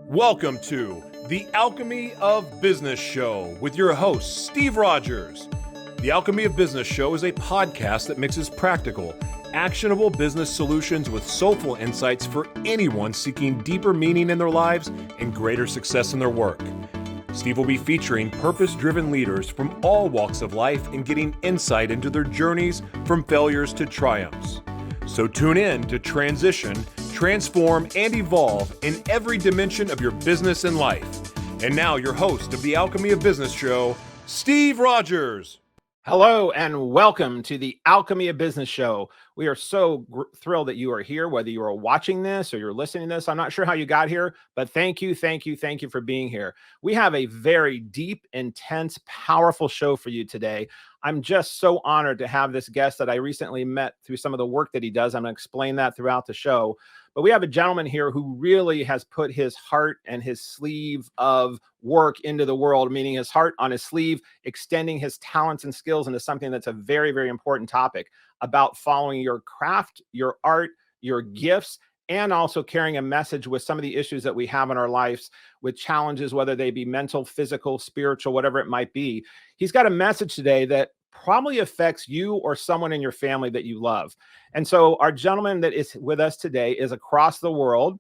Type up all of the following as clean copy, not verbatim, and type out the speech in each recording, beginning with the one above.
Welcome to the Alchemy of Business Show with your host, Steve Rodgers. The Alchemy of Business Show is a podcast that mixes practical, actionable business solutions with soulful insights for anyone seeking deeper meaning in their lives and greater success in their work. Steve will be featuring purpose-driven leaders from all walks of life and getting insight into their journeys from failures to triumphs. So tune in to transition, transform, and evolve in every dimension of your business and life. And now your host of the Alchemy of Business Show, Steve Rodgers. Hello and welcome to the Alchemy of Business Show. We are so thrilled that you are here, whether you are watching this or you're listening to this. I'm not sure how you got here, but thank you for being here. We have a very deep, intense, powerful show for you today. I'm just so honored to have this guest that I recently met through some of the work that he does. I'm going to explain that throughout the show. But we have a gentleman here who really has put his heart and his sleeve of work into the world, meaning his heart on his sleeve, extending his talents and skills into something that's a very, very important topic about following your craft, your art, your gifts, and also carrying a message with some of the issues that we have in our lives with challenges, whether they be mental, physical, spiritual, whatever it might be. He's got a message today that probably affects you or someone in your family that you love. And so our gentleman that is with us today is across the world.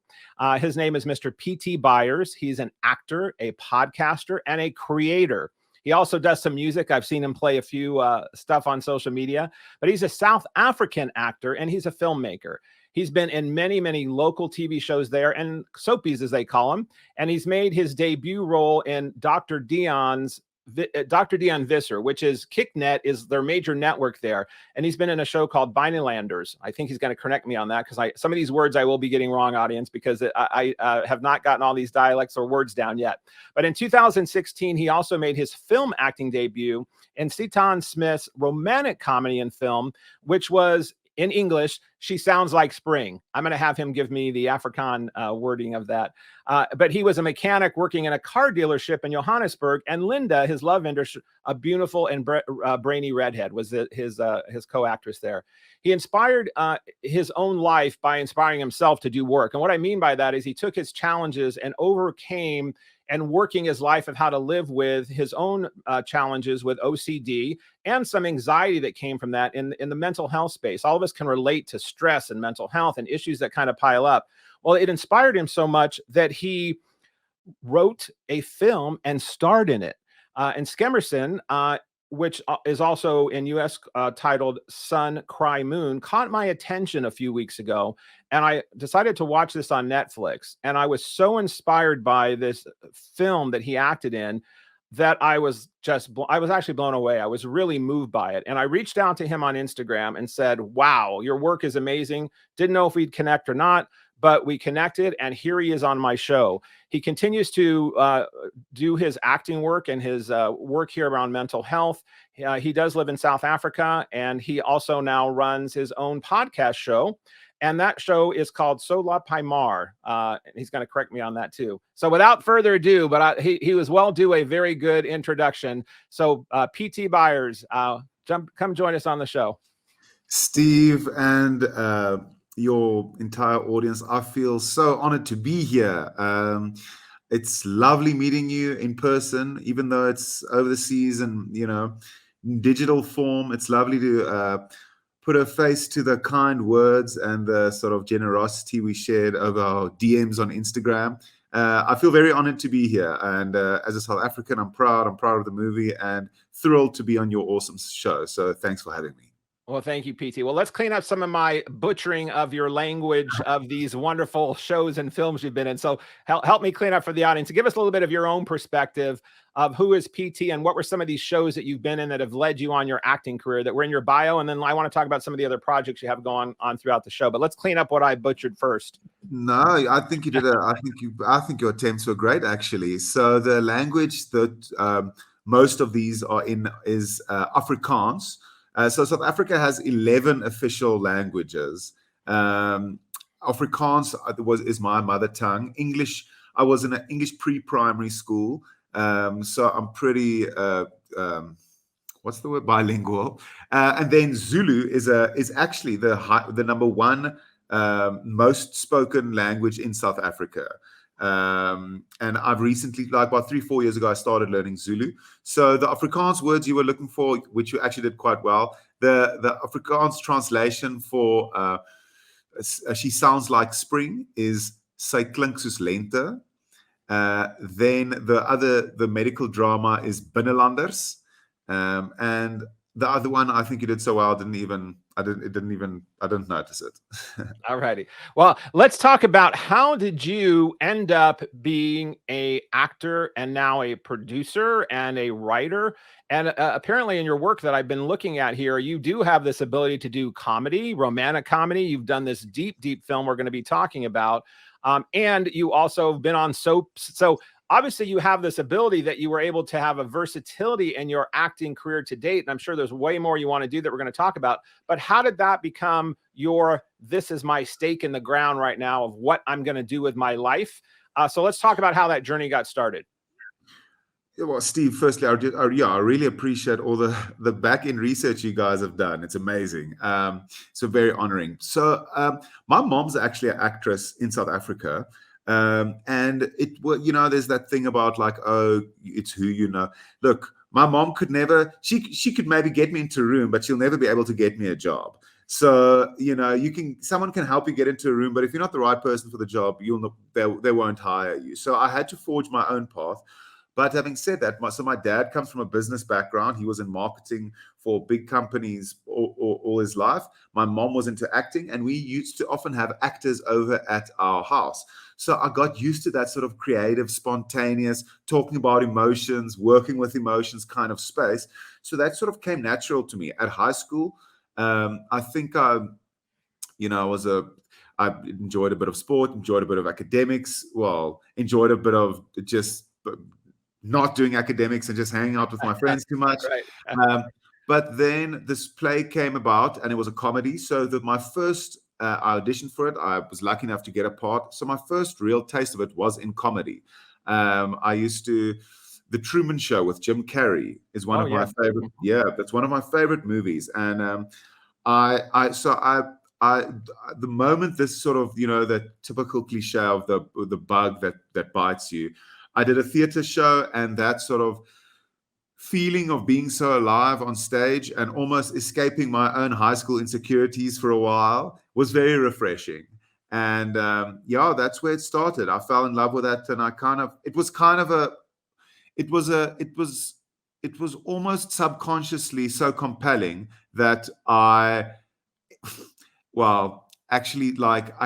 His name is Mr. Pietie Beyers. He's an actor, a podcaster, and a creator. He also does some music. I've seen him play a few stuff on social media, but he's a South African actor and he's a filmmaker. He's been in many, many local TV shows there and soapies, as they call them. And he's made his debut role in Dr. Dion Visser, which is KickNet, is their major network there. And he's been in a show called Beinelanders. I think he's going to correct me on that because some of these words I will be getting wrong, audience, because I have not gotten all these dialects or words down yet. But in 2016, he also made his film acting debut in Seaton Smith's romantic comedy and film, which was in English, She Sounds Like Spring. I'm going to have him give me the Afrikaan wording of that. But he was a mechanic working in a car dealership in Johannesburg, and Linda, his love interest, a beautiful and brainy redhead, was his co-actress there. He inspired his own life by inspiring himself to do work. And what I mean by that is he took his challenges and overcame and working his life of how to live with his own challenges with OCD and some anxiety that came from that in the mental health space. All of us can relate to stress and mental health and issues that kind of pile up. Well, it inspired him so much that he wrote a film and starred in it. And Skemerson, which is also in US titled Sun Cry Moon, caught my attention a few weeks ago. And I decided to watch this on Netflix. And I was so inspired by this film that he acted in that I was actually blown away. I was really moved by it. And I reached out to him on Instagram and said, wow, your work is amazing. Didn't know if we'd connect or not, but we connected, and here he is on my show. He continues to do his acting work and his work here around mental health. He does live in South Africa, and he also now runs his own podcast show. And that show is called Sola Paimar. He's going to correct me on that too. So without further ado, but he was well due a very good introduction. So Pietie Beyers, come join us on the show. Steve and your entire audience, I feel so honored to be here. It's lovely meeting you in person, even though it's over the seas and, in digital form. It's lovely to put a face to the kind words and the sort of generosity we shared over our DMs on Instagram. I feel very honored to be here. And as a South African, I'm proud of the movie and thrilled to be on your awesome show. So thanks for having me. Well, thank you, Pietie. Well, let's clean up some of my butchering of your language of these wonderful shows and films you've been in. So help me clean up for the audience. Give us a little bit of your own perspective of who is Pietie and what were some of these shows that you've been in that have led you on your acting career that were in your bio. And then I want to talk about some of the other projects you have going on throughout the show. But let's clean up what I butchered first. No, I think you did. I think your attempts were great, actually. So the language that most of these are in is Afrikaans. So South Africa has 11 official languages. Afrikaans is my mother tongue. English, I was in an English pre-primary school, so I'm pretty what's the word, bilingual. And then Zulu is actually the number one most spoken language in South Africa. And I've recently, like about 3-4 years ago, I started learning Zulu. So the Afrikaans words you were looking for, which you actually did quite well, the Afrikaans translation for she sounds like spring is sy klink soos lente. Then the medical drama is Binnelanders. And the other one, I think you did so well, I didn't notice it. All righty. Well, let's talk about how did you end up being a actor and now a producer and a writer? And apparently in your work that I've been looking at here, you do have this ability to do comedy, romantic comedy. You've done this deep, deep film we're going to be talking about. And you also have been on soaps. So obviously you have this ability that you were able to have a versatility in your acting career to date. And I'm sure there's way more you want to do that we're going to talk about. But how did that become this is my stake in the ground right now of what I'm going to do with my life? So let's talk about how that journey got started. Yeah, well, Steve, firstly, I really appreciate all the back-end research you guys have done. It's amazing. So very honoring. So my mom's actually an actress in South Africa. And there's that thing about like, oh, it's who you know. Look, my mom could never, she could maybe get me into a room, but she'll never be able to get me a job. So, someone can help you get into a room, but if you're not the right person for the job, they won't hire you. So I had to forge my own path. But having said that, my dad comes from a business background. He was in marketing for big companies all his life. My mom was into acting, and we used to often have actors over at our house. So I got used to that sort of creative, spontaneous, talking about emotions, working with emotions kind of space. So that sort of came natural to me. At high school, I think I enjoyed a bit of sport, enjoyed a bit of academics, enjoyed a bit of just not doing academics and just hanging out with my friends too much. Right. But then this play came about, and it was a comedy. So my first I auditioned for it. I was lucky enough to get a part. So my first real taste of it was in comedy. The Truman Show with Jim Carrey is one of my favorite. Yeah, that's one of my favorite movies. And the moment this sort of, that typical cliche of the bug that bites you, I did a theater show, and that sort of feeling of being so alive on stage and almost escaping my own high school insecurities for a while was very refreshing. And that's where it started. I fell in love with that, and it was almost subconsciously so compelling that I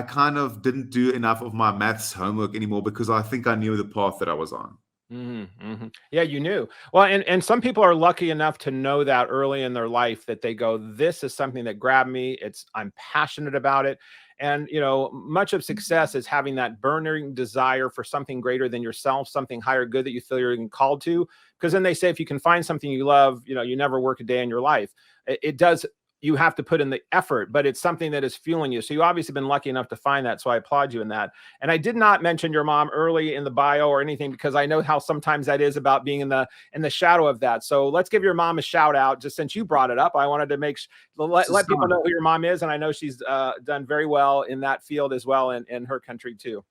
kind of didn't do enough of my maths homework anymore, because I think I knew the path that I was on. Mm-hmm, mm-hmm. Yeah, you knew. Well, and some people are lucky enough to know that early in their life, that they go, this is something that grabbed me. I'm passionate about it. And, much of success is having that burning desire for something greater than yourself, something higher good that you feel you're called to. Because then they say, if you can find something you love, you never work a day in your life. It does. You have to put in the effort, but it's something that is fueling you. So you obviously been lucky enough to find that. So I applaud you in that. And I did not mention your mom early in the bio or anything, because I know how sometimes that is about being in the shadow of that. So let's give your mom a shout out. Just since you brought it up, I wanted to let people know who your mom is. And I know she's done very well in that field as well, in her country too.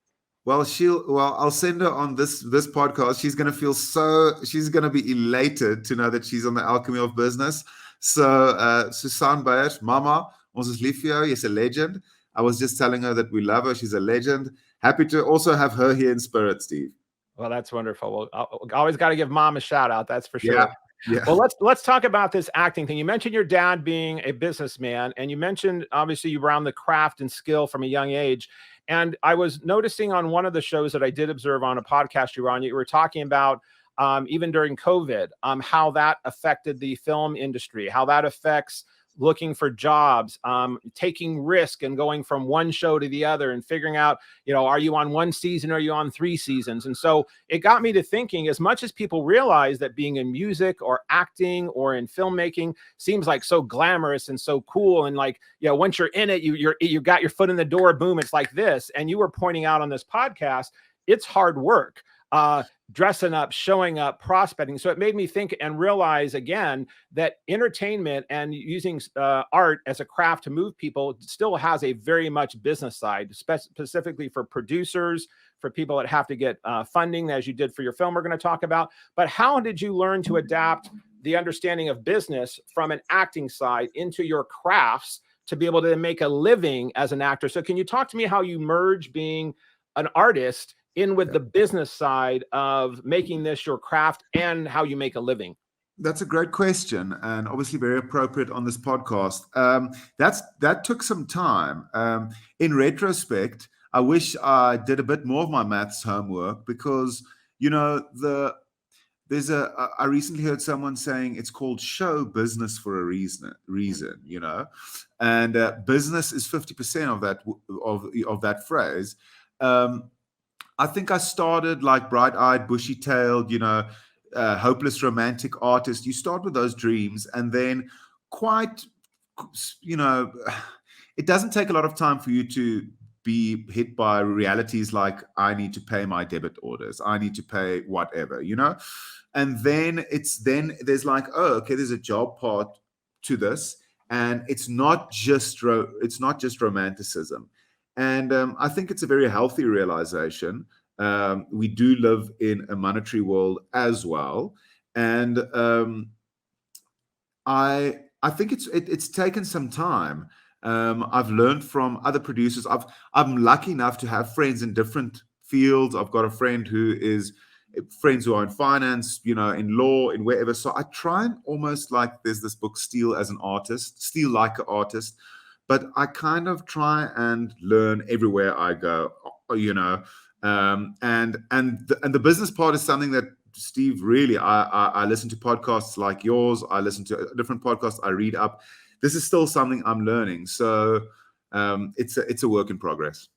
Well, I'll send her on this podcast. She's going to be elated to know that she's on the Alchemy of Business. So, Susan Beyers, Mama, ons is lief vir jou. Jy's a legend. I was just telling her that we love her. She's a legend. Happy to also have her here in spirit, Steve. Well, that's wonderful. Well, always got to give Mom a shout out. That's for sure. Yeah. Well, let's talk about this acting thing. You mentioned your dad being a businessman, and you mentioned obviously you were around the craft and skill from a young age. And I was noticing on one of the shows that I did observe on a podcast you were on, you were talking about even during COVID, how that affected the film industry, how that affects looking for jobs, taking risk and going from one show to the other and figuring out, are you on one season or are you on 3 seasons? And so it got me to thinking, as much as people realize that being in music or acting or in filmmaking seems like so glamorous and so cool, and like, once you're in it, you got your foot in the door, boom, it's like this. And you were pointing out on this podcast, it's hard work. dressing up, showing up, prospecting. So it made me think and realize again that entertainment and using art as a craft to move people still has a very much business side, specifically for producers, for people that have to get funding, as you did for your film we're going to talk about. But how did you learn to adapt the understanding of business from an acting side into your crafts to be able to make a living as an actor? So can you talk to me how you merge being an artist in with the business side of making this your craft and how you make a living? That's a great question, and obviously very appropriate on this podcast. That took some time. In retrospect, I wish I did a bit more of my maths homework, because, you know, I recently heard someone saying it's called show business for a reason, you know, and business is 50% of that phrase. I think I started like bright-eyed, bushy-tailed, you know, hopeless romantic artist. You start with those dreams, and then quite, you know, it doesn't take a lot of time for you to be hit by realities like, I need to pay my debit orders, I need to pay whatever, you know. And then there's like, oh, okay, there's a job part to this, and it's not just romanticism. And I think it's a very healthy realization. We do live in a monetary world as well, and I think it's taken some time. I've learned from other producers. I'm lucky enough to have friends in different fields. I've got a friend friends who are in finance, you know, in law, in wherever. So I try and almost, like, there's this book, Steal like an Artist. But I kind of try and learn everywhere I go, you know. And the business part is something that, Steve, really, I listen to podcasts like yours. I listen to different podcasts. I read up. This is still something I'm learning. So it's a work in progress.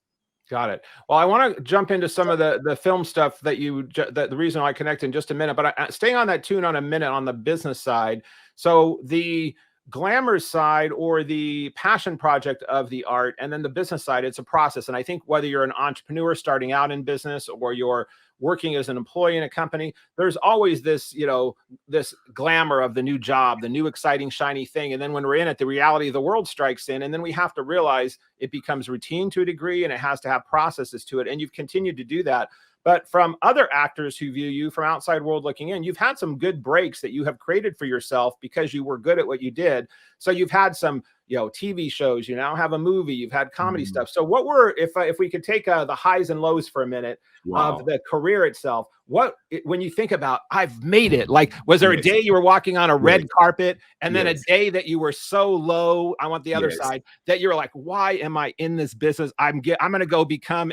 Got it. Well, I want to jump into some of the film stuff that the reason I connect in just a minute, but staying on that tune on a minute on the business side. So the glamour side, or the passion project of the art, and then the business side, it's a process. And I think whether you're an entrepreneur starting out in business or you're working as an employee in a company, there's always this, you know, this glamour of the new job, the new exciting, shiny thing. And then when we're in it, the reality of the world strikes in, and then we have to realize it becomes routine to a degree, and it has to have processes to it. And you've continued to do that. But from other actors who view you from outside world looking in, you've had some good breaks that you have created for yourself because you were good at what you did. So you've had some, you know, TV shows, you now have a movie, you've had comedy stuff. So what were, if we could take the highs and lows for a minute of the career itself, when you think about, I've made it, like, was there a day you were walking on a red carpet, and then a day that you were so low, I want the other side, that you were like, why am I in this business? I'm going to go become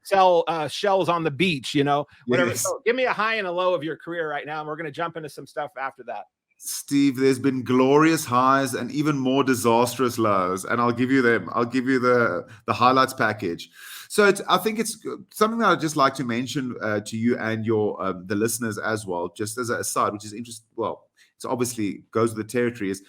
sell shells on the beach, you know, whatever. So give me a high and a low of your career right now, and we're going to jump into some stuff after that. Steve, there's been glorious highs and even more disastrous lows, and I'll give you them. I'll give you the highlights package. So I think it's something that I'd just like to mention to you and the listeners as well, just as an aside, which is interesting. Well, it's obviously goes with the territory, is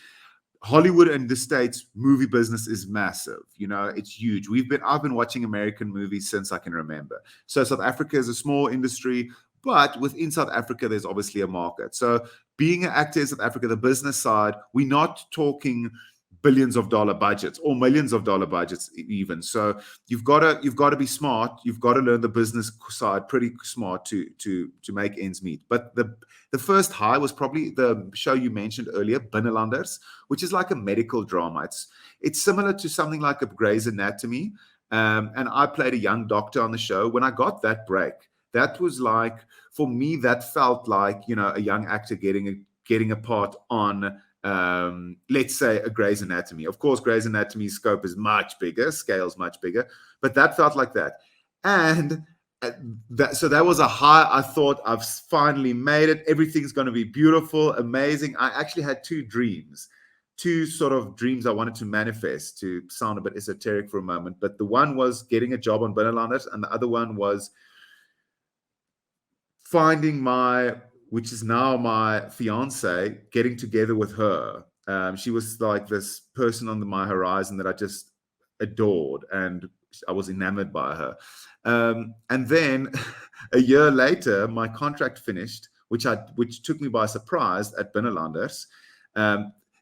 Hollywood and the States movie business is massive. You know, it's huge. I've been watching American movies since I can remember. So South Africa is a small industry, but within South Africa, there's obviously a market. So being an actor in South Africa, the business side, we're not talking billions of dollar budgets or millions of dollar budgets even. So you've got to be smart. You've got to learn the business side pretty smart to make ends meet. But the first high was probably the show you mentioned earlier, Binnelanders, which is like a medical drama. It's similar to something like a Grey's Anatomy. And I played a young doctor on the show. When I got that break, that was like, for me, that felt like, you know, a young actor getting a part on, let's say, a Grey's Anatomy. Of course, Grey's Anatomy's scope is much bigger, scale's much bigger, but that felt like that. And so that was a high. I thought, I've finally made it. Everything's going to be beautiful, amazing. I actually had two sort of dreams I wanted to manifest, to sound a bit esoteric for a moment. But the one was getting a job on Binnelanders, and the other one was finding which is now my fiance, getting together with her. She was like this person on my horizon that I just adored. And I was enamored by her. And then a year later, my contract finished, which took me by surprise at Binnenlanders.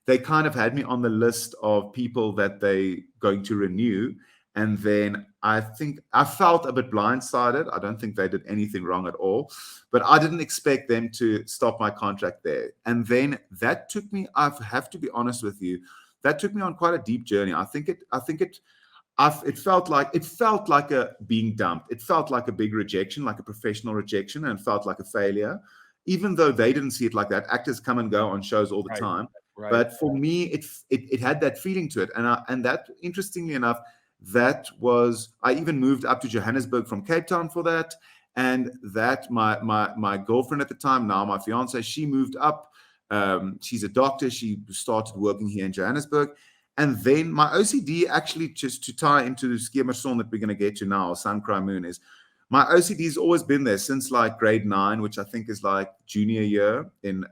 They kind of had me on the list of people that they going to renew. And then I think I felt a bit blindsided. I don't think they did anything wrong at all, but I didn't expect them to stop my contract there. And then that took me, I have to be honest with you, that took me on quite a deep journey. It felt like a being dumped. It felt like a big rejection, like a professional rejection, and felt like a failure, even though they didn't see it like that. Actors come and go on shows all the time. Right. But for me, it had that feeling to it. And that, interestingly enough, I even moved up to Johannesburg from Cape Town for that. And that my girlfriend at the time, now my fiance, she moved up. She's a doctor. She started working here in Johannesburg. And then my OCD, actually, just to tie into the Skemerson that we're going to get to now, Sun Cry Moon, is my OCD has always been there since like grade 9, which I think is like junior year in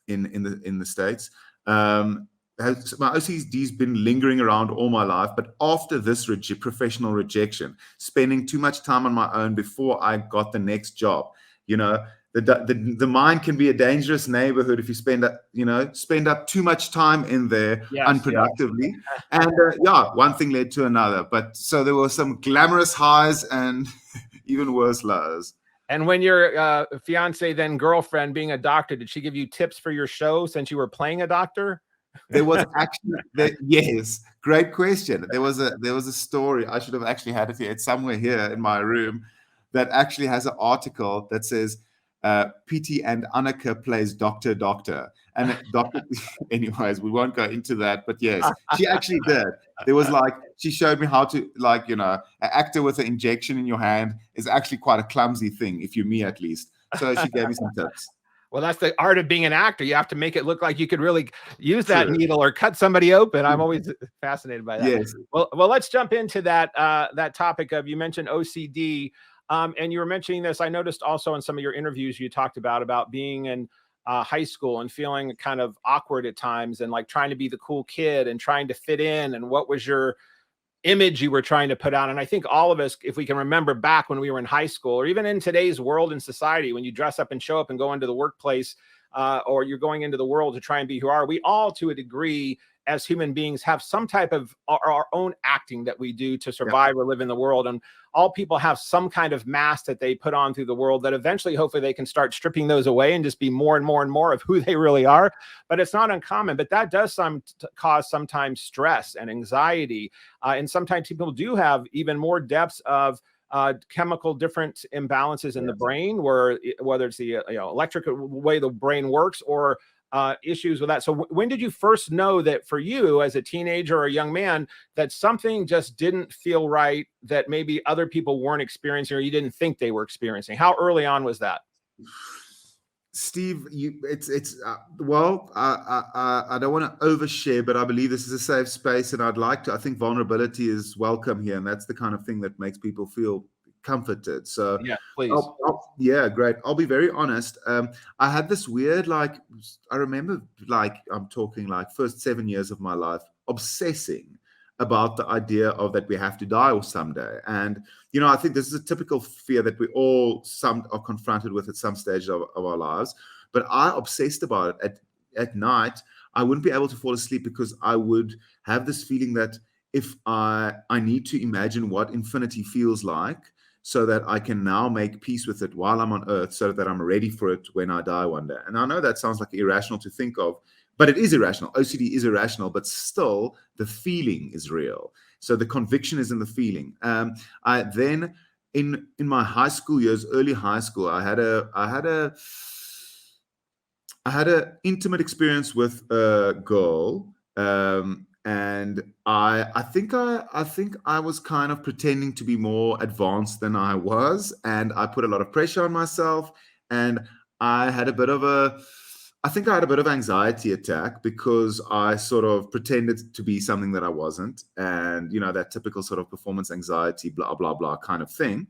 the States. My OCD's been lingering around all my life, but after this professional rejection, spending too much time on my own before I got the next job, the mind can be a dangerous neighborhood if you spend up too much time in there unproductively. Yes. And one thing led to another. But so there were some glamorous highs and even worse lows. And when your fiance, then girlfriend, being a doctor, did she give you tips for your show since you were playing a doctor? There was actually, yes, great question. There was a story. I should have actually had it here. It's somewhere here in my room that actually has an article that says, Pietie and Anneke plays doctor. And doctor, anyways, we won't go into that. But yes, she actually did. There was she showed me how to, an actor with an injection in your hand is actually quite a clumsy thing, if you're me at least. So she gave me some tips. Well, that's the art of being an actor. You have to make it look like you could really use that needle or cut somebody open. I'm always fascinated by that. Yes. Well, let's jump into that topic of, you mentioned OCD. And you were mentioning this. I noticed also in some of your interviews you talked about being in high school and feeling kind of awkward at times and like trying to be the cool kid and trying to fit in, and what was your image you were trying to put out. And I think all of us, if we can remember back when we were in high school, or even in today's world and society, when you dress up and show up and go into the workplace, or you're going into the world to try and be who you are, we all, to a degree, as human beings, have some type of our own acting that we do to survive or live in the world. And all people have some kind of mask that they put on through the world that eventually, hopefully, they can start stripping those away and just be more and more and more of who they really are. But it's not uncommon. But that does cause sometimes stress and anxiety. And sometimes people do have even more depths of chemical different imbalances in the brain, whether it's the electric way the brain works, or issues with that. So when did you first know that for you as a teenager or a young man, that something just didn't feel right, that maybe other people weren't experiencing, or you didn't think they were experiencing? How early on was that? Steve, I don't want to overshare, but I believe this is a safe space, and I think vulnerability is welcome here, and that's the kind of thing that makes people feel comforted. So yeah, please. Great. I'll be very honest. I had this weird, I remember, I'm talking first 7 years of my life, obsessing about the idea of that we have to die or someday. And, I think this is a typical fear that we all are confronted with at some stage of our lives. But I obsessed about it. At night, I wouldn't be able to fall asleep because I would have this feeling that if I need to imagine what infinity feels like, so that I can now make peace with it while I'm on earth, so that I'm ready for it when I die one day. And I know that sounds like irrational to think of, but it is irrational. OCD is irrational, but still the feeling is real. So the conviction is in the feeling. I then, in my high school years, early high school, I had a intimate experience with a girl. And I think I was kind of pretending to be more advanced than I was, and I put a lot of pressure on myself, and I had a bit of anxiety attack because I sort of pretended to be something that I wasn't, and that typical sort of performance anxiety, blah blah blah kind of thing,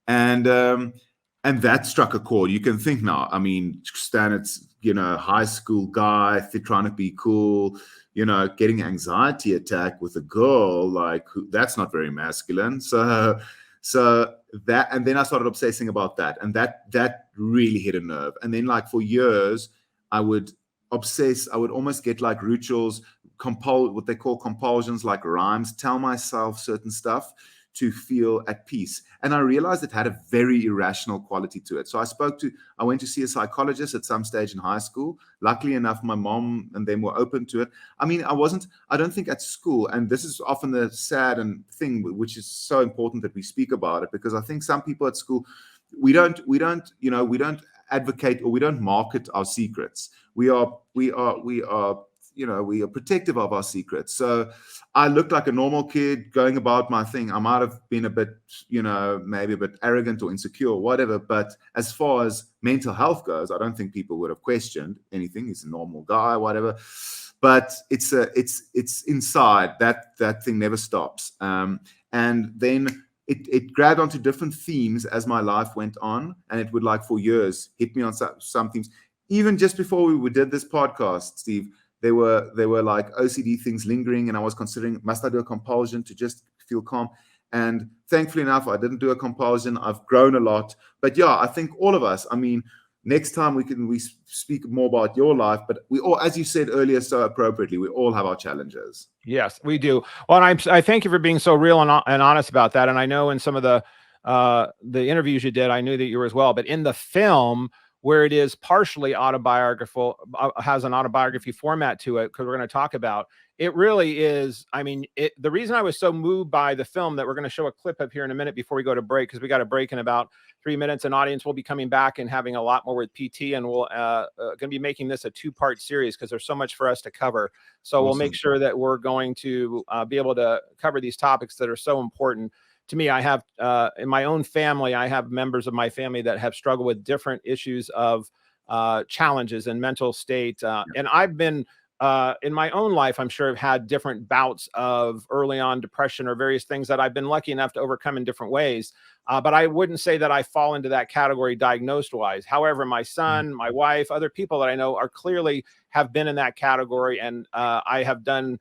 and And that struck a chord. You can think now, I mean, standards, high school guy, trying to be cool, getting anxiety attack with a girl, like that's not very masculine. So that, and then I started obsessing about that, and that really hit a nerve. And then like for years, I would obsess. I would almost get like rituals, what they call compulsions, like rhymes, tell myself certain stuff to feel at peace. And I realized it had a very irrational quality to it. So I went to see a psychologist at some stage in high school. Luckily enough, my mom and them were open to it. I mean, I don't think at school, and this is often the sad thing, which is so important that we speak about it, because I think some people at school, we don't advocate, or we don't market our secrets. We are protective of our secrets. So I looked like a normal kid going about my thing. I might have been a bit, maybe a bit arrogant or insecure or whatever. But as far as mental health goes, I don't think people would have questioned anything. He's a normal guy, whatever. But it's inside. That thing never stops. And then it grabbed onto different themes as my life went on, and it would, like, for years hit me on some themes. Even just before we did this podcast, Steve, there were like OCD things lingering, and I was considering, must I do a compulsion to just feel calm? And thankfully enough, I didn't do a compulsion. I've grown a lot. But yeah, I think all of us, I mean, next time we speak more about your life, but we all, as you said earlier so appropriately, we all have our challenges. Yes, we do. Well, and I thank you for being so real and honest about that. And I know in some of the interviews you did, I knew that you were as well. But in the film, where it is partially autobiographical, has an autobiography format to it, because we're going to talk about, it really is. I mean, the reason I was so moved by the film, that we're going to show a clip up here in a minute before we go to break, because we got a break in about 3 minutes, and audience will be coming back and having a lot more with PT, and we'll going to be making this a 2-part series, because there's so much for us to cover. So awesome. We'll make sure that we're going to be able to cover these topics that are so important. To me, I have in my own family, I have members of my family that have struggled with different issues of challenges and mental state. And I've been in my own life, I'm sure I've had different bouts of early on depression or various things that I've been lucky enough to overcome in different ways. But I wouldn't say that I fall into that category diagnosed wise. However, my son, my wife, other people that I know are clearly have been in that category. And I have done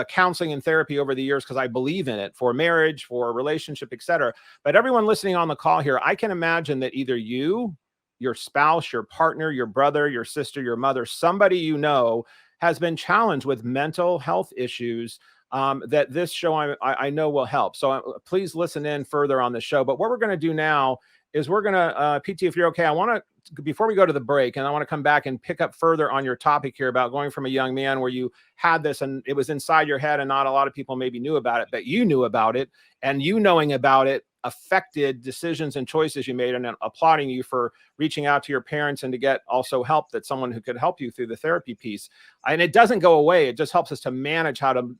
counseling and therapy over the years, because I believe in it, for marriage, for a relationship, etc. But everyone listening on the call here, I can imagine that either you, your spouse, your partner, your brother, your sister, your mother, somebody you know has been challenged with mental health issues that this show I know will help. So please listen in further on the show. But what we're going to do now is we're going to, PT, if you're okay, I want to, before we go to the break, and I want to come back and pick up further on your topic here about going from a young man where you had this and it was inside your head and not a lot of people maybe knew about it, but you knew about it, and you knowing about it affected decisions and choices you made, and applauding you for reaching out to your parents and to get also help, that someone who could help you through the therapy piece. And it doesn't go away. It just helps us to manage how to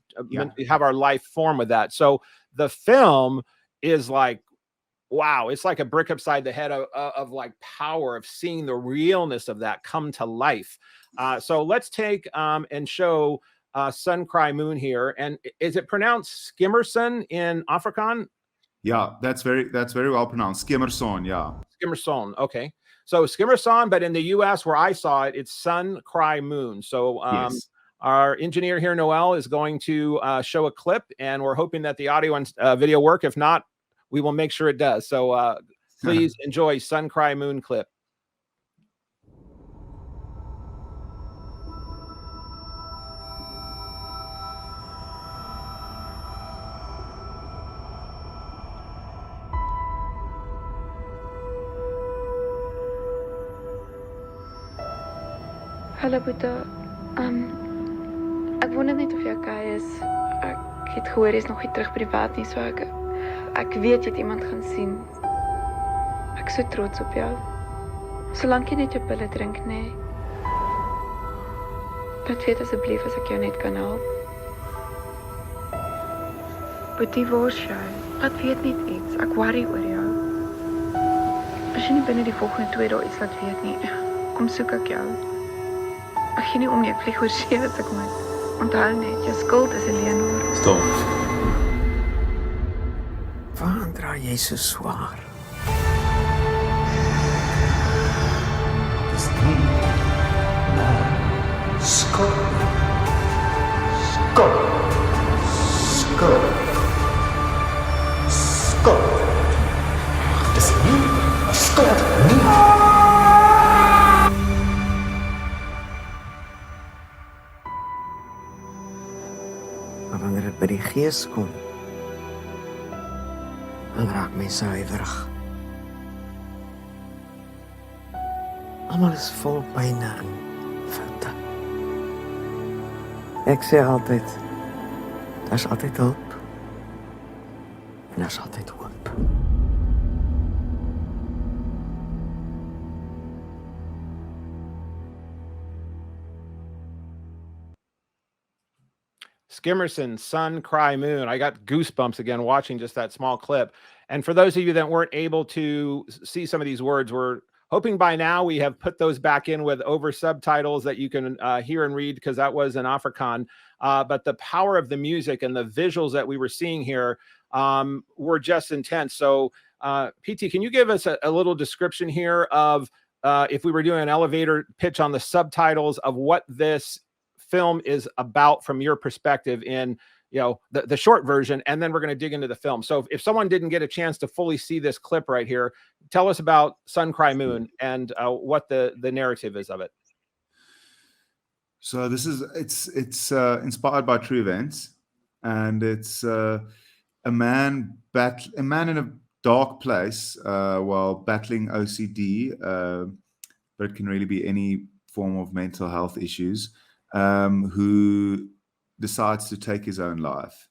have our life form with that. So the film is like, wow, it's like a brick upside the head of like power of seeing the realness of that come to life. So let's take and show Sun Cry Moon here. And is it pronounced Skemerson in Afrikaans? Yeah, that's very well pronounced. Skemerson, yeah. Skemerson, okay. So Skemerson, but in the US where I saw it, it's Sun Cry Moon. So yes. Our engineer here, Noel, is going to show a clip, and we're hoping that the audio and video work. If not, we will make sure it does. So please enjoy Sun Cry Moon clip. Hallo Boeta. Ek wonder net of jy okay is. Ek het gehoor jy's nog nie terug by die werk nie, so ek weet jy het iemand gaan sien. Ek is so trots op jou. Solank jy net jou pille drink, nee. Laat weet asseblief as ek jou net kan help. Boetie, waar is jy? Laat weet net iets. Ek worry oor jou. As jy nie binne die volgende 2 dae iets laat weet nie, kom soek ek jou. Ek gee nie om nie, ek vlieg oor see as ek moet. Onthou net, jou skuld is 'n leenaar. Stop. Waarom dra jy so swaar? gees kom, dan raak mense huiwerig. Almal is vol pyne en foute. Ek sê altyd, daar's altyd hulp en daar's altyd hoop. Skemerson, Sun, Cry, Moon. I got goosebumps again watching just that small clip. And for those of you that weren't able to see some of these words, we're hoping by now we have put those back in with over subtitles that you can hear and read, because that was an Afrikaan. But the power of the music and the visuals that we were seeing here were just intense. So, Pietie, can you give us a little description here of if we were doing an elevator pitch on the subtitles of what this film is about from your perspective in, you know, the short version, and then we're going to dig into the film. So if someone didn't get a chance to fully see this clip right here, tell us about Sun, Cry, Moon and what the narrative is of it. So this is it's inspired by true events, and it's a man in a dark place while battling OCD, but it can really be any form of mental health issues, who decides to take his own life.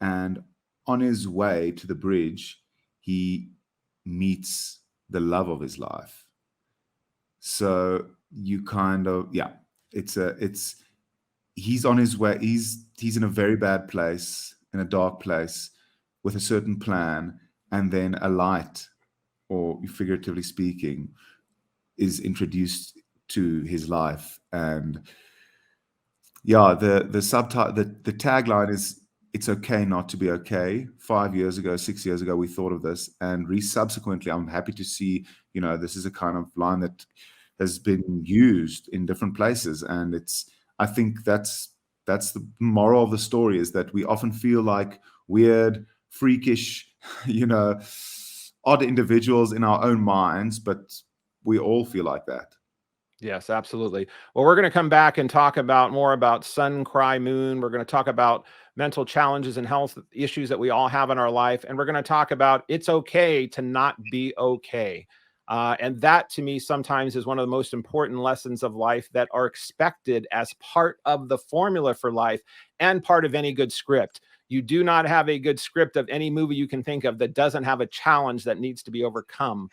And on his way to the bridge, he meets the love of his life. So you kind of, he's on his way. He's in a very bad place, in a dark place, with a certain plan, and then a light, or figuratively speaking, is introduced to his life. And the subtitle, the tagline is, "It's okay not to be okay." 5 years ago, 6 years ago, we thought of this, and subsequently, I'm happy to see, this is a kind of line that has been used in different places. And I think that's the moral of the story, is that we often feel like weird, freakish, odd individuals in our own minds, but we all feel like that. Yes, absolutely. Well, we're going to come back and talk more about Sun, Cry, Moon. We're going to talk about mental challenges and health issues that we all have in our life. And we're going to talk about it's okay to not be okay. And that, to me, sometimes is one of the most important lessons of life that are expected as part of the formula for life and part of any good script. You do not have a good script of any movie you can think of that doesn't have a challenge that needs to be overcome.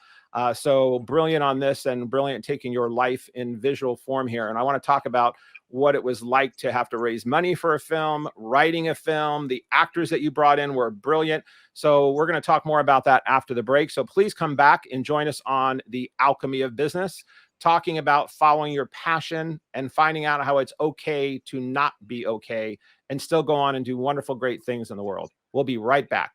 So brilliant on this, and brilliant taking your life in visual form here. And I want to talk about what it was like to have to raise money for a film, writing a film. The actors that you brought in were brilliant. So we're going to talk more about that after the break. So please come back and join us on the Alchemy of Business, talking about following your passion and finding out how it's okay to not be okay and still go on and do wonderful, great things in the world. We'll be right back.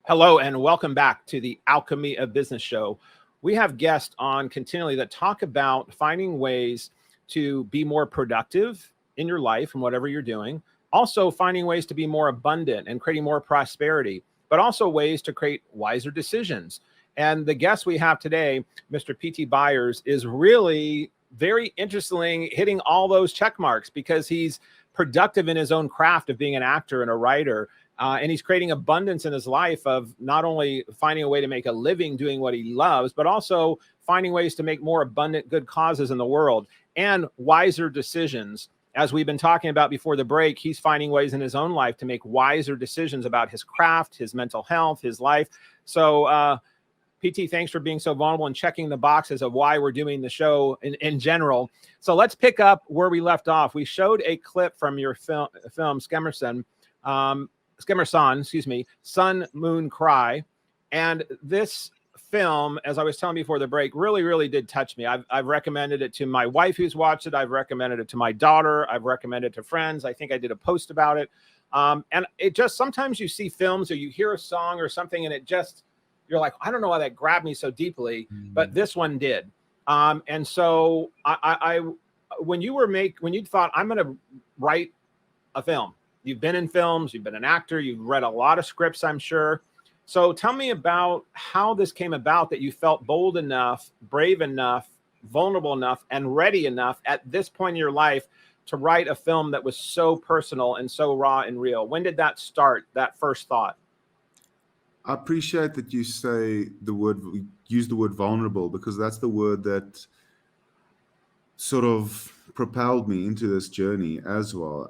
Hello, and welcome back to the Alchemy of Business Show. We have guests on continually that talk about finding ways to be more productive in your life and whatever you're doing. Also finding ways to be more abundant and creating more prosperity, but also ways to create wiser decisions. And the guest we have today, Mr. Pietie Beyers, is really very interesting, hitting all those check marks, because he's productive in his own craft of being an actor and a writer. And he's creating abundance in his life of not only finding a way to make a living doing what he loves, but also finding ways to make more abundant good causes in the world and wiser decisions. As we've been talking about before the break, he's finding ways in his own life to make wiser decisions about his craft, his mental health, his life. So, Pietie, thanks for being so vulnerable and checking the boxes of why we're doing the show in general. So let's pick up where we left off. We showed a clip from your film Skemerson, Sun, Moon, Cry. And this film, as I was telling before the break, really, really did touch me. I've recommended it to my wife who's watched it. I've recommended it to my daughter. I've recommended it to friends. I think I did a post about it. And it just, sometimes you see films or you hear a song or something and it just, you're like, I don't know why that grabbed me so deeply, but this one did. And so when you thought, I'm going to write a film, you've been in films, you've been an actor, you've read a lot of scripts, I'm sure. So tell me about how this came about, that you felt bold enough, brave enough vulnerable enough and ready enough at this point in your life to write a film that was so personal and so raw and real? When did that start, that first thought? I appreciate that you use the word vulnerable, because that's the word that sort of propelled me into this journey as well.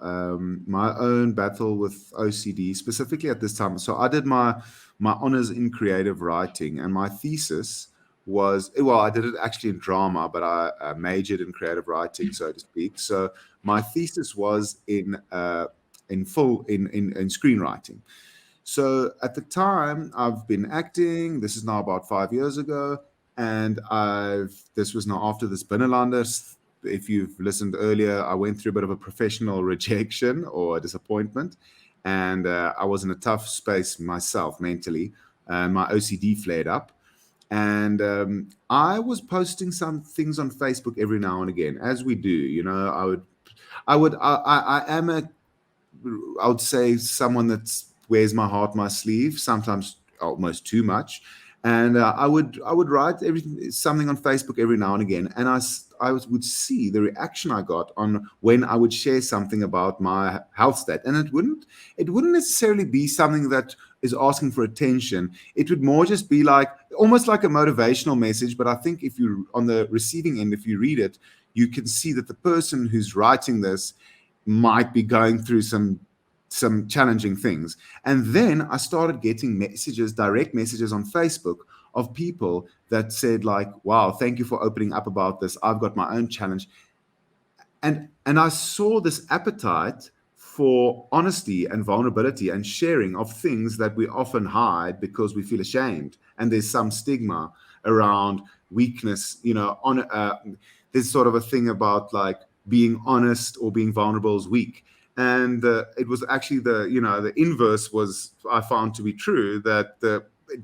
My own battle with OCD, specifically at this time. So I did my honors in creative writing, and my thesis was, well, I did it actually in drama, but I majored in creative writing, so to speak. So my thesis was in screenwriting. So at the time, I've been acting. This is now about 5 years ago, and this was now after this Binnenlanders. If you've listened earlier, I went through a bit of a professional rejection or a disappointment, and I was in a tough space myself mentally. My OCD flared up, and I was posting some things on Facebook every now and again, as we do. You know, I would say someone that wears my heart on my sleeve, sometimes almost too much. And I would write something on Facebook every now and again, and I would see the reaction I got on when I would share something about my health state, and it wouldn't necessarily be something that is asking for attention. It would more just be like almost like a motivational message. But I think if you on the receiving end, if you read it, you can see that the person who's writing this might be going through some challenging things. And then I started getting direct messages on Facebook of people that said like, wow, thank you for opening up about this. I've got my own challenge. And I saw this appetite for honesty and vulnerability and sharing of things that we often hide because we feel ashamed. And there's some stigma around weakness, you know, there's sort of a thing about like being honest or being vulnerable is weak. And it was actually the inverse was, I found to be true, that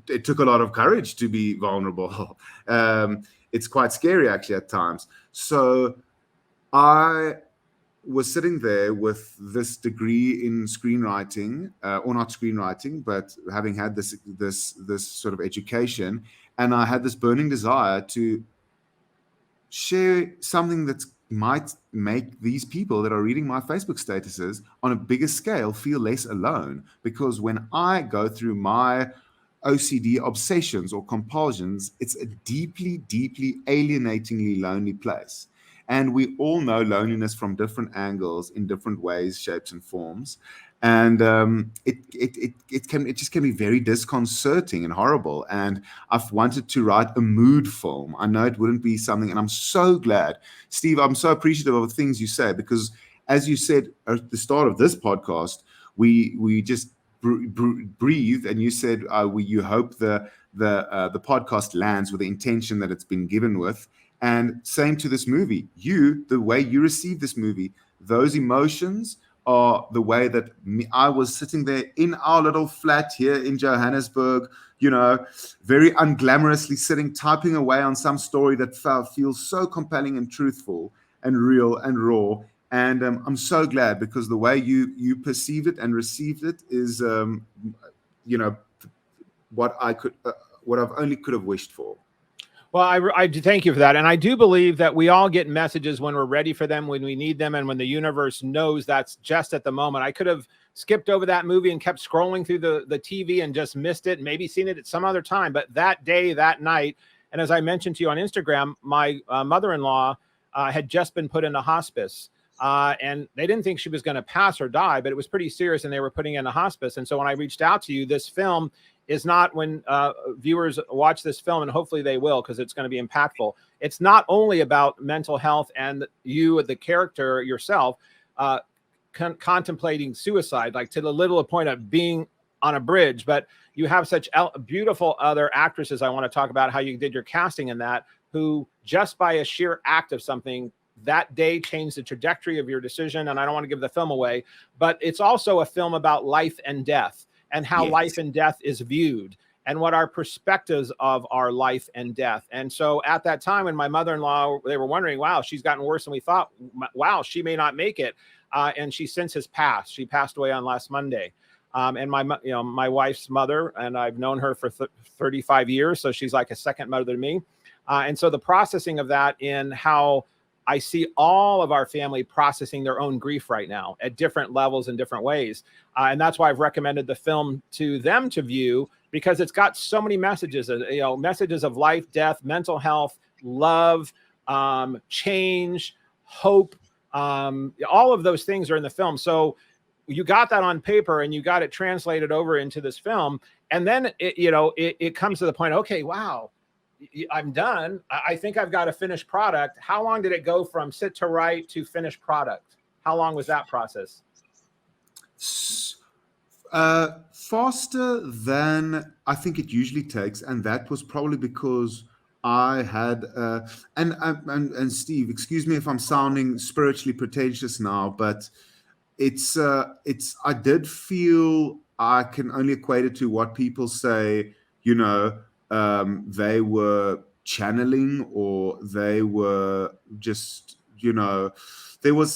it took a lot of courage to be vulnerable. It's quite scary actually at times. So I was sitting there with this degree in screenwriting, or not screenwriting, but having had this sort of education, and I had this burning desire to share something that might make these people that are reading my Facebook statuses on a bigger scale feel less alone. Because when I go through my OCD obsessions or compulsions, it's a deeply, deeply alienatingly lonely place. And we all know loneliness from different angles, in different ways, shapes, and forms. And it just can be very disconcerting and horrible. And I've wanted to write a mood film. I know it wouldn't be something, and I'm so glad, Steve. I'm so appreciative of the things you say, because as you said at the start of this podcast, we just breathe, and you said you hope the podcast lands with the intention that it's been given with. And same to this movie. The way you received this movie, those emotions are the way that I was sitting there in our little flat here in Johannesburg, you know, very unglamorously sitting, typing away on some story that feels so compelling and truthful and real and raw. And I'm so glad, because the way you perceived it and received it is, what I've only could have wished for. Well, I do thank you for that. And I do believe that we all get messages when we're ready for them, when we need them, and when the universe knows that's just at the moment. I could have skipped over that movie and kept scrolling through the TV and just missed it, maybe seen it at some other time. But that day, that night, and as I mentioned to you on Instagram, my mother-in-law had just been put into hospice. And they didn't think she was going to pass or die, but it was pretty serious, and they were putting in a hospice. And so when I reached out to you, this film is not, when viewers watch this film, and hopefully they will, because it's going to be impactful. It's not only about mental health and you, the character yourself, contemplating suicide, like to the little point of being on a bridge, but you have such beautiful other actresses. I want to talk about how you did your casting in that, who just by a sheer act of something that day changed the trajectory of your decision. And I don't want to give the film away, but it's also a film about life and death, and how life and death is viewed, and what our perspectives of our life and death. And so at that time, when my mother-in-law, they were wondering, wow, she's gotten worse than we thought. Wow, she may not make it. And she since has passed. She passed away on last Monday. And my wife's mother, and I've known her for 35 years. So she's like a second mother to me. And so the processing of that in how I see all of our family processing their own grief right now at different levels in different ways. And that's why I've recommended the film to them to view, because it's got so many messages, messages of life, death, mental health, love, change, hope. All of those things are in the film. So you got that on paper and you got it translated over into this film. And then it comes to the point, okay, wow, I'm done. I think I've got a finished product. How long did it go from sit to write to finished product? How long was that process? Faster than I think it usually takes, and that was probably because I had and Steve, excuse me if I'm sounding spiritually pretentious now, but it's I did feel I can only equate it to what people say, they were channeling, or they were just, they were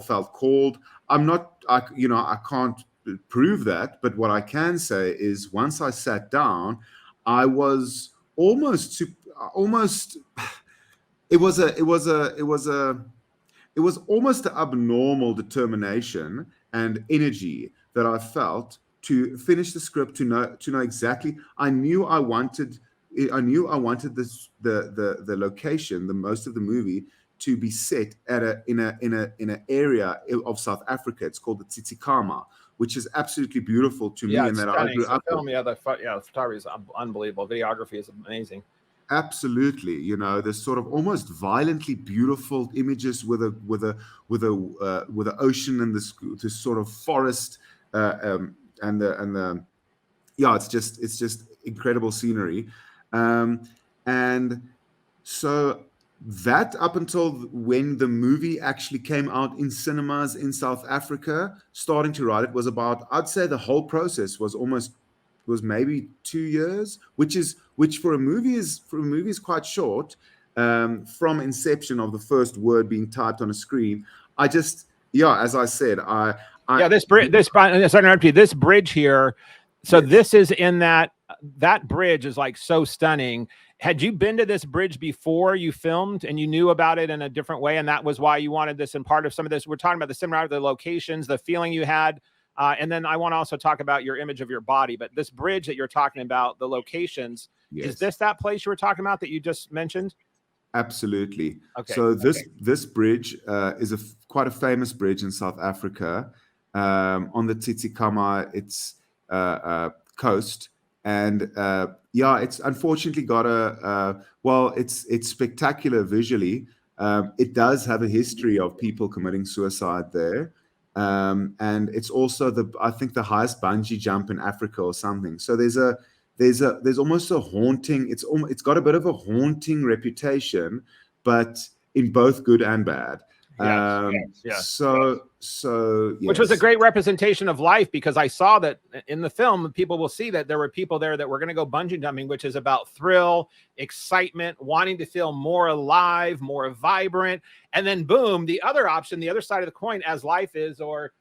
felt called. I can't prove that, but what I can say is once I sat down, I was almost it was almost an abnormal determination and energy that I felt to finish the script, to know exactly. I knew I wanted this the location, the most of the movie, to be set in an area of South Africa. It's called the Tsitsikamma, which is absolutely beautiful to me. And that I grew up with. The photography is unbelievable. Videography is amazing. Absolutely, there's sort of almost violently beautiful images with a ocean and this sort of forest, it's just incredible scenery, and so that up until when the movie actually came out in cinemas in South Africa, starting to write it was about, I'd say the whole process was maybe 2 years, which for a movie is quite short. From inception of the first word being typed on a screen, as I said, this bridge here. So yes. This is in that bridge is like so stunning. Had you been to this bridge before you filmed and you knew about it in a different way, and that was why you wanted this and part of some of this? We're talking about the cinematography, the locations, the feeling you had. And then I want to also talk about your image of your body. But this bridge that you're talking about, the locations, yes. Is this that place you were talking about that you just mentioned? Absolutely. Okay. So this bridge is quite a famous bridge in South Africa, on the Tsitsikamma, its coast. And it's unfortunately got it's spectacular visually. It does have a history of people committing suicide there. And it's also I think the highest bungee jump in Africa or something. So there's almost a haunting. It's got a bit of a haunting reputation, but in both good and bad. Yes. So yes. Which was a great representation of life, because I saw that in the film. People will see that there were people there that were going to go bungee jumping, which is about thrill, excitement, wanting to feel more alive, more vibrant. And then boom, the other option, the other side of the coin, as life is, or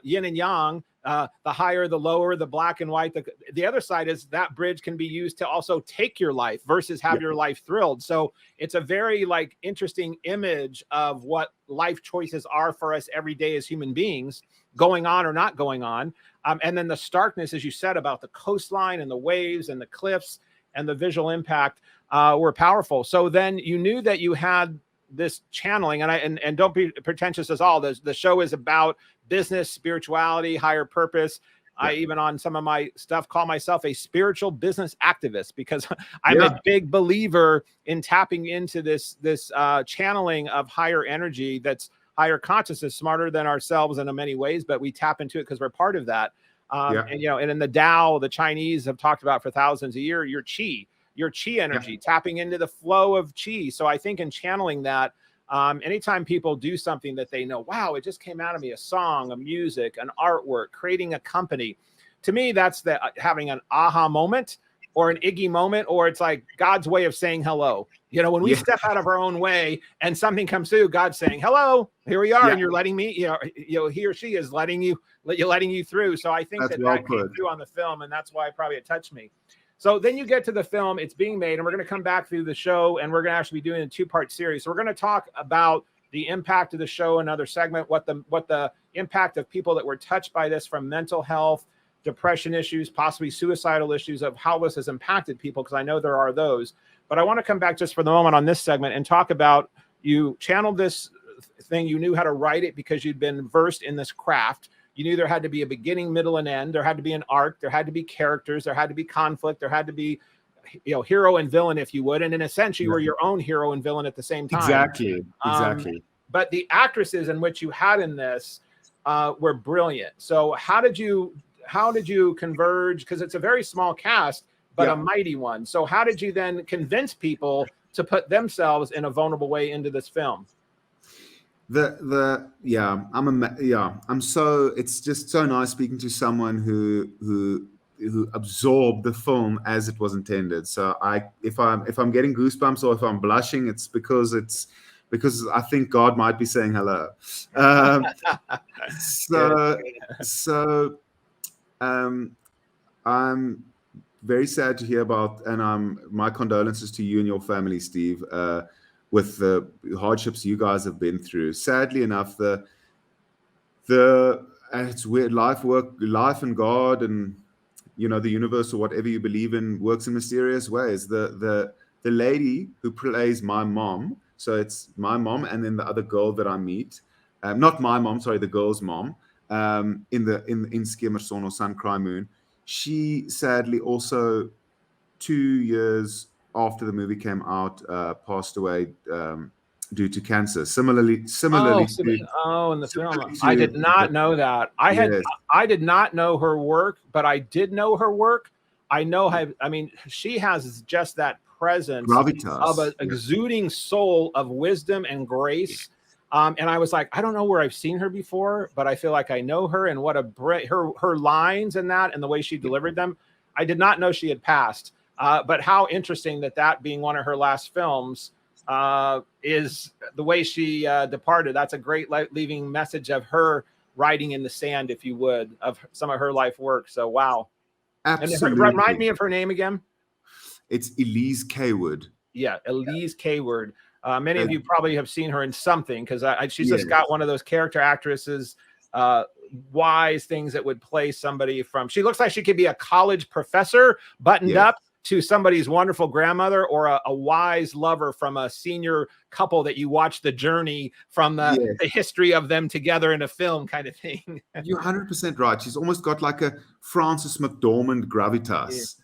yin and yang, the higher, the lower, the black and white. The other side is that bridge can be used to also take your life versus have your life thrilled. So it's a very interesting image of what life choices are for us every day as human beings, going on or not going on. And then the starkness, as you said, about the coastline and the waves and the cliffs and the visual impact were powerful. So then you knew that you had this channeling, and don't be pretentious at all. The show is about business, spirituality, higher purpose. I even on some of my stuff call myself a spiritual business activist, because I'm a big believer in tapping into this channeling of higher energy, that's higher consciousness, smarter than ourselves in many ways, but we tap into it because we're part of that. And in the Tao, the Chinese have talked about for thousands of years, your chi energy, tapping into the flow of chi. So I think in channeling that, anytime people do something that they know, wow, it just came out of me, a song, a music, an artwork, creating a company, to me, that's having an aha moment or an Iggy moment, or it's like God's way of saying hello. When we step out of our own way and something comes through, God's saying, hello, here we are. And you're letting me, he or she is letting you through. So I think that came through on the film, and that's why probably it touched me. So then you get to the film, it's being made, and we're going to come back through the show, and we're going to actually be doing a 2-part series. So we're going to talk about the impact of the show, another segment, what the impact of people that were touched by this from mental health, depression issues, possibly suicidal issues, of how this has impacted people, because I know there are those. But I want to come back just for the moment on this segment and talk about, you channeled this thing, you knew how to write it because you'd been versed in this craft. You knew there had to be a beginning, middle, and end. There had to be an arc. There had to be characters. There had to be conflict. There had to be, hero and villain, if you would. And in a sense, you were your own hero and villain at the same time. Exactly. But the actresses in which you had in this were brilliant. So how did you converge? Because it's a very small cast, but a mighty one. So how did you then convince people to put themselves in a vulnerable way into this film? It's just so nice speaking to someone who absorbed the film as it was intended. So if I'm getting goosebumps or if I'm blushing, it's because I think God might be saying hello. I'm very sad to hear about, and my condolences to you and your family, Steve, with the hardships you guys have been through. Sadly enough, it's weird. Life and God and the universe or whatever you believe in works in mysterious ways. The lady who plays my mom, so it's my mom and then the other girl that I meet, not my mom, sorry, the girl's mom, in Skemerson or Sun Cry Moon. She sadly also 2 years after the movie came out, passed away due to cancer. Similarly. In the film, I did not know that. I did not know her work, but I did know her work. She has just that presence gravitas of an exuding soul of wisdom and grace. And I was like, I don't know where I've seen her before, but I feel like I know her, and what her lines and that, and the way she delivered them. I did not know she had passed. But how interesting that being one of her last films is the way she departed. That's a great leaving message of her writing in the sand, if you would, of some of her life work. So, wow. Absolutely. And remind me of her name again. It's Elize Cawood. Yeah, Elize Cawood. Many of you probably have seen her in something, because she's just got one of those character actresses, wise things that would play somebody from. She looks like she could be a college professor buttoned up to somebody's wonderful grandmother, or a wise lover from a senior couple that you watch the journey from the history of them together in a film kind of thing. You're 100% right. She's almost got like a Frances McDormand gravitas.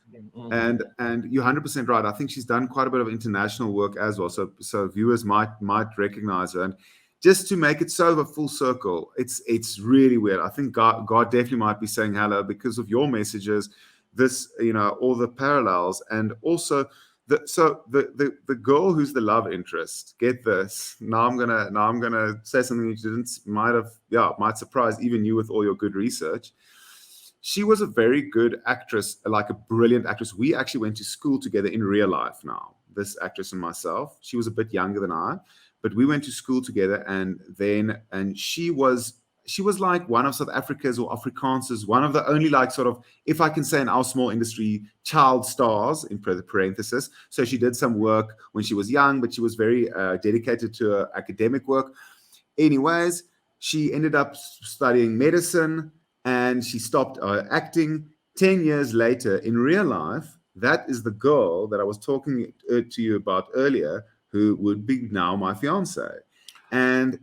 And you're 100% right. I think she's done quite a bit of international work as well. So viewers might recognize her. And just to make it so a full circle, it's really weird. I think God definitely might be saying hello because of your messages. This, all the parallels, and also the girl who's the love interest. Get this. Now I'm gonna say something you might surprise even you with all your good research. She was a very good actress, like a brilliant actress. We actually went to school together in real life now, this actress and myself. She was a bit younger than I, but we went to school together, and she was like one of South Africa's or Afrikaans' one of the only, like, sort of, if I can say in our small industry, child stars, in parenthesis. So she did some work when she was young, but she was very dedicated to her academic work. Anyways, she ended up studying medicine, and she stopped acting. 10 years later, in real life, that is the girl that I was talking to you about earlier, who would be now my fiance. And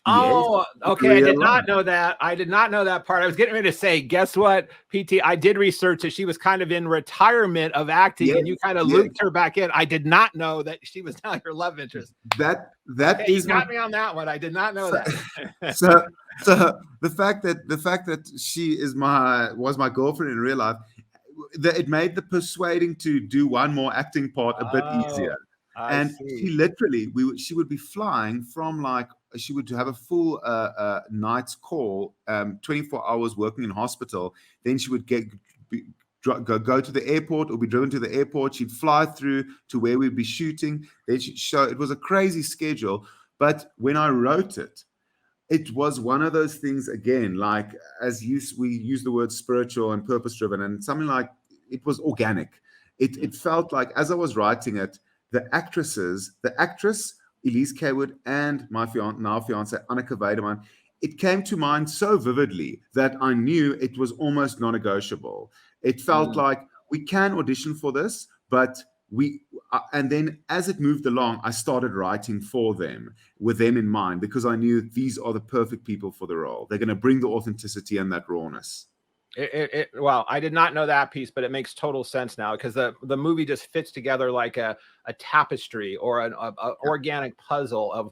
oh, okay. I did not know that. I did not know that part. I was getting ready to say, guess what, Pietie? I did research that she was kind of in retirement of acting, and you kind of looped her back in. I did not know that she was now your love interest. You got me on that one. I did not know that. So the fact that she was my girlfriend in real life, it made the persuading to do one more acting part a bit easier. I see. She would be flying from, like, she would have a full night's call, 24 hours working in hospital. Then she would go to the airport or be driven to the airport. She'd fly through to where we'd be shooting. Then she'd show. It was a crazy schedule. But when I wrote it, it was one of those things, again, like, we use the word spiritual and purpose-driven, and something like, it was organic. It felt like, as I was writing it, the actress Elize Cawood and my now fiance Anneke Weidemann, it came to mind so vividly that I knew it was almost non-negotiable. It felt like we can audition for this, but and then as it moved along, I started writing for them with them in mind, because I knew these are the perfect people for the role. They're going to bring the authenticity and that rawness. Well, I did not know that piece, but it makes total sense now, because the movie just fits together like a tapestry or an organic puzzle of,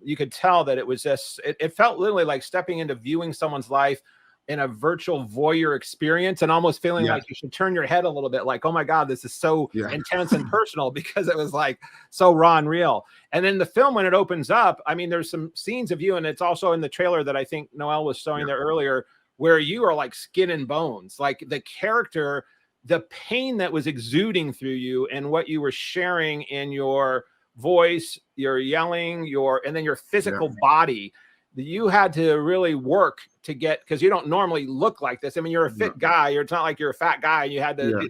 you could tell that it was just, it felt literally like stepping into viewing someone's life in a virtual voyeur experience, and almost feeling like you should turn your head a little bit, like, oh my God, this is so intense and personal, because it was like so raw and real. And then the film, when it opens up, I mean, there's some scenes of you, and it's also in the trailer that I think Noelle was showing there earlier, where you are like skin and bones, like the character, the pain that was exuding through you and what you were sharing in your voice, your yelling, and then your physical body. You had to really work to get, because you don't normally look like this. I mean, you're a fit guy. It's not like you're a fat guy. And you had to,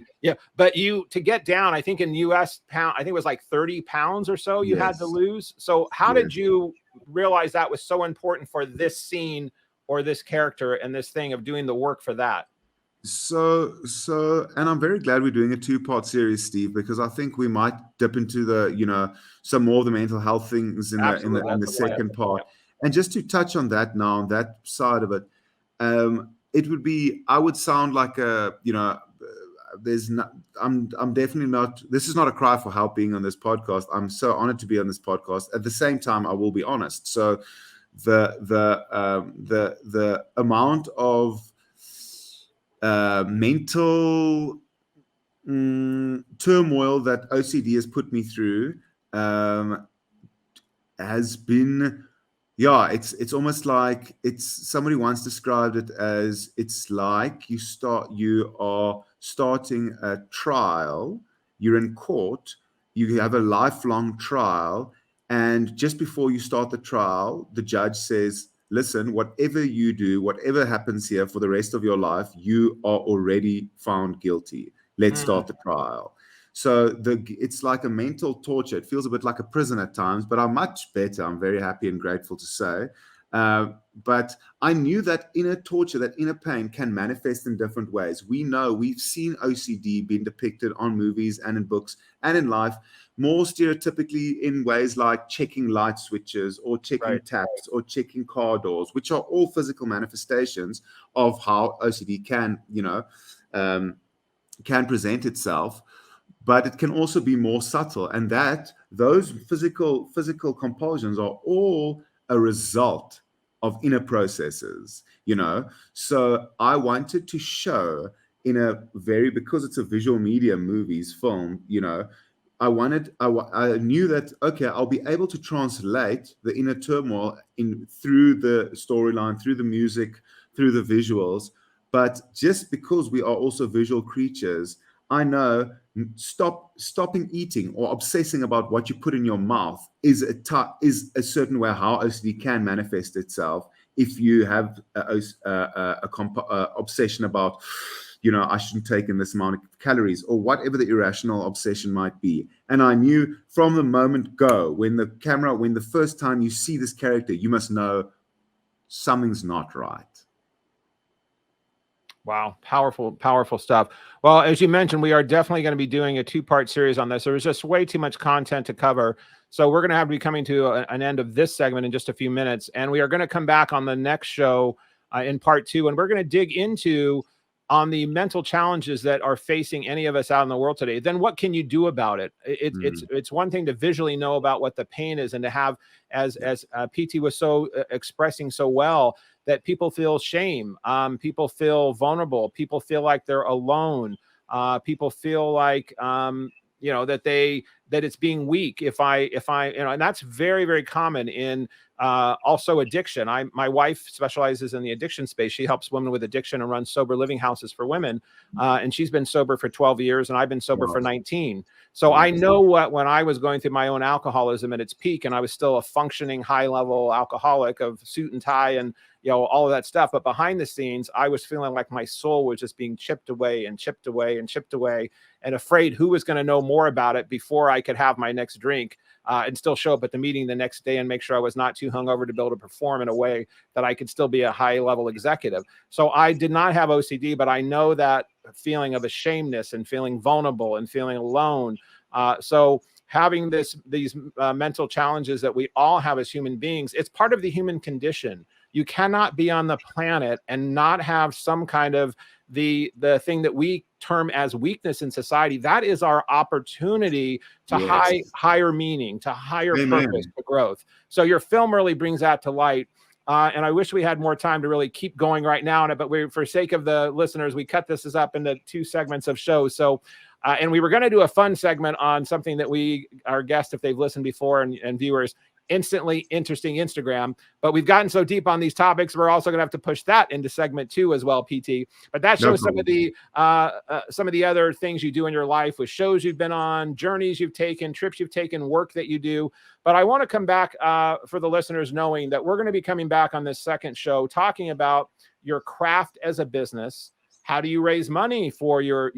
but to get down, I think in US pound, I think it was like 30 pounds or so you had to lose. So how did you realize that was so important for this scene or this character and this thing of doing the work for that? So, and I'm very glad we're doing a 2-part series, Steve, because I think we might dip into the, some more of the mental health things in the second part. And just to touch on that now, on that side of it, it would be, I would sound like I'm definitely not, this is not a cry for help being on this podcast. I'm so honored to be on this podcast. At the same time, I will be honest. So the amount of mental turmoil that OCD has put me through has been, it's almost like, somebody once described it as, it's like you are starting a trial, you're in court, you have a lifelong trial, and just before you start the trial, the judge says, listen, whatever you do, whatever happens here for the rest of your life, you are already found guilty. Let's start the trial. So it's like a mental torture. It feels a bit like a prison at times, but I'm much better. I'm very happy and grateful to say. But I knew that inner torture, that inner pain can manifest in different ways. We've seen OCD being depicted on movies and in books and in life, more stereotypically in ways like checking light switches or checking taps or checking car doors, which are all physical manifestations of how OCD can present itself. But it can also be more subtle, and that those physical compulsions are all a result of inner processes, So I wanted to show because it's a visual media, movies, film, I knew that, okay, I'll be able to translate the inner turmoil through the storyline, through the music, through the visuals. But just because we are also visual creatures, I know stopping eating or obsessing about what you put in your mouth is a certain way how OCD can manifest itself. If you have a obsession about, I shouldn't take in this amount of calories, or whatever the irrational obsession might be. And I knew from the moment go, when the first time you see this character, you must know something's not right. Wow. Powerful, powerful stuff. Well, as you mentioned, we are definitely going to be doing a 2-part series on this. There was just way too much content to cover. So we're going to have to be coming to an end of this segment in just a few minutes. And we are going to come back on the next show in part 2. And we're going to dig into on the mental challenges that are facing any of us out in the world today. Then what can you do about it? It's one thing to visually know about what the pain is, and to have, as Pietie was so expressing so well, that people feel shame, people feel vulnerable, people feel like they're alone, people feel like that they that it's being weak if I, and that's very, very common in also addiction. My wife specializes in the addiction space. She helps women with addiction and runs sober living houses for women. And she's been sober for 12 years and I've been sober for 19. So I know when I was going through my own alcoholism at its peak and I was still a functioning high level alcoholic of suit and tie and, all of that stuff. But behind the scenes, I was feeling like my soul was just being chipped away and chipped away and chipped away, and afraid who was going to know more about it before I could have my next drink and still show up at the meeting the next day and make sure I was not too hungover to be able to perform in a way that I could still be a high level executive. So I did not have OCD, but I know that feeling of ashamedness and feeling vulnerable and feeling alone. So having these mental challenges that we all have as human beings, it's part of the human condition. You cannot be on the planet and not have some kind of the thing that we term as weakness in society. That is our opportunity to higher meaning, to higher purpose, to growth. So your film really brings that to light. And I wish we had more time to really keep going right now on it, but for sake of the listeners, we cut this up into 2 segments of shows. So, and we were going to do a fun segment on something that our guests, if they've listened before and viewers, instantly interesting Instagram, but we've gotten so deep on these topics, we're also going to have to push that into segment 2 as well, PT. But that shows some of the other things you do in your life with shows you've been on, journeys you've taken, trips you've taken, work that you do. But I want to come back for the listeners, knowing that we're going to be coming back on this second show, talking about your craft as a business. How do you raise money for your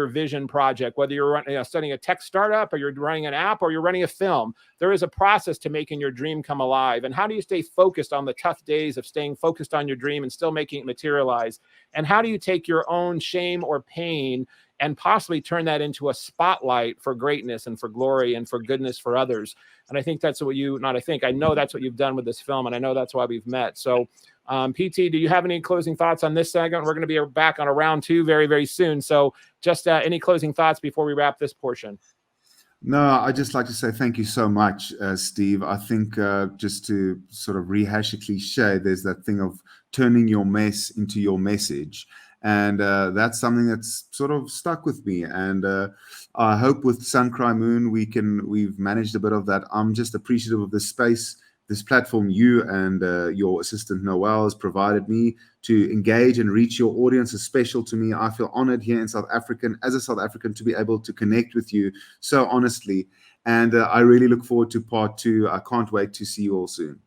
vision project? Whether you're studying a tech startup or you're running an app or you're running a film, there is a process to making your dream come alive. And how do you stay focused on the tough days of staying focused on your dream and still making it materialize? And how do you take your own shame or pain and possibly turn that into a spotlight for greatness and for glory and for goodness for others? And I think that's what I know that's what you've done with this film. And I know that's why we've met. So PT, do you have any closing thoughts on this segment? We're going to be back on a round 2 very, very soon. So just any closing thoughts before we wrap this portion? No, I'd just like to say thank you so much, Steve. I think just to sort of rehash a cliche, there's that thing of turning your mess into your message. And that's something that's sort of stuck with me. And I hope with Suncry Moon, we've managed a bit of that. I'm just appreciative of this space, this platform you and your assistant Noel has provided me to engage and reach your audience is special to me. I feel honored here in South Africa, as a South African, to be able to connect with you so honestly. And I really look forward to part 2. I can't wait to see you all soon.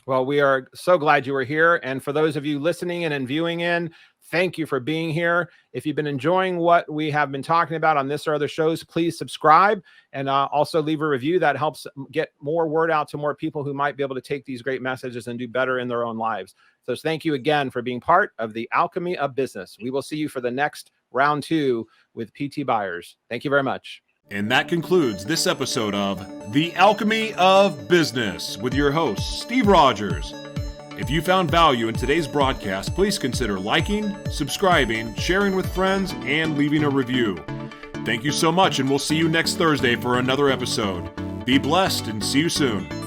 Well, we are so glad you were here. And for those of you listening in and viewing in, thank you for being here. If you've been enjoying what we have been talking about on this or other shows, please subscribe and also leave a review. That helps get more word out to more people who might be able to take these great messages and do better in their own lives. So thank you again for being part of the Alchemy of Business. We will see you for the next round 2 with Pietie Beyers. Thank you very much. And that concludes this episode of The Alchemy of Business with your host, Steve Rodgers. If you found value in today's broadcast, please consider liking, subscribing, sharing with friends, and leaving a review. Thank you so much, and we'll see you next Thursday for another episode. Be blessed and see you soon.